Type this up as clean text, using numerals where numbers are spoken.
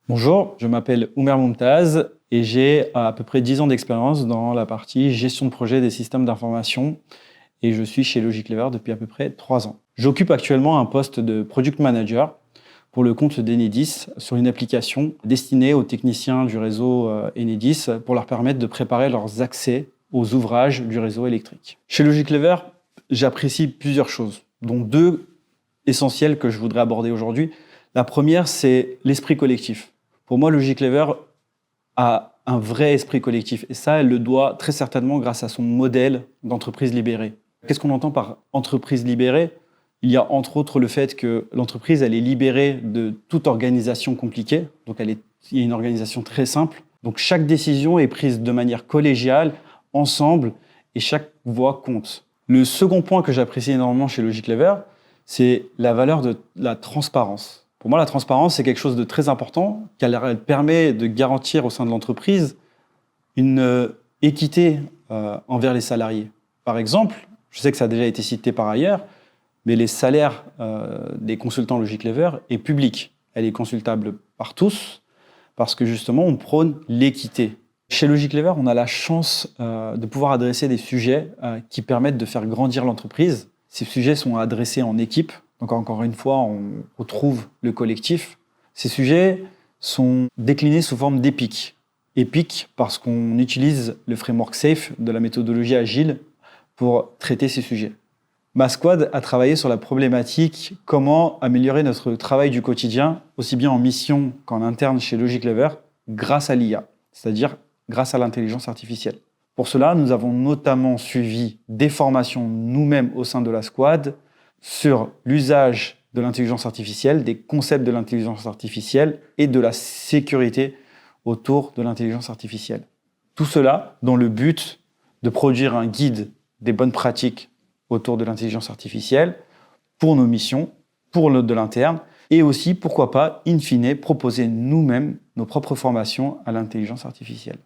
Bonjour, je m'appelle Oumer Moumtaz et j'ai à peu près 10 ans d'expérience dans la partie gestion de projet des systèmes d'information et je suis chez Logic Lever depuis à peu près 3 ans. J'occupe actuellement un poste de Product Manager pour le compte d'Enedis sur une application destinée aux techniciens du réseau Enedis pour leur permettre de préparer leurs accès aux ouvrages du réseau électrique. Chez Logic Lever, j'apprécie plusieurs choses, dont deux essentielles que je voudrais aborder aujourd'hui. La première, c'est l'esprit collectif. Pour moi, Logic Lever a un vrai esprit collectif. Et ça, elle le doit très certainement grâce à son modèle d'entreprise libérée. Qu'est-ce qu'on entend par entreprise libérée ? Il y a entre autres le fait que l'entreprise, elle est libérée de toute organisation compliquée. Donc, il y a une organisation très simple. Donc, chaque décision est prise de manière collégiale, ensemble, et chaque voix compte. Le second point que j'apprécie énormément chez Logic Lever, c'est la valeur de la transparence. Pour moi, la transparence, c'est quelque chose de très important, car elle permet de garantir au sein de l'entreprise une équité envers les salariés. Par exemple, je sais que ça a déjà été cité par ailleurs, mais les salaires des consultants Logic Lever est public. Elle est consultable par tous, parce que justement, on prône l'équité. Chez Logic Lever, on a la chance de pouvoir adresser des sujets qui permettent de faire grandir l'entreprise. Ces sujets sont adressés en équipe. Donc encore une fois, on retrouve le collectif. Ces sujets sont déclinés sous forme d'épiques. Épiques parce qu'on utilise le framework SAFe de la méthodologie agile pour traiter ces sujets. Ma squad a travaillé sur la problématique comment améliorer notre travail du quotidien, aussi bien en mission qu'en interne chez Logic Lever, grâce à l'IA, c'est-à-dire grâce à l'intelligence artificielle. Pour cela, nous avons notamment suivi des formations nous-mêmes au sein de la squad sur l'usage de l'intelligence artificielle, des concepts de l'intelligence artificielle et de la sécurité autour de l'intelligence artificielle. Tout cela dans le but de produire un guide des bonnes pratiques autour de l'intelligence artificielle pour nos missions, pour de l'interne, et aussi, pourquoi pas, in fine, proposer nous-mêmes nos propres formations à l'intelligence artificielle.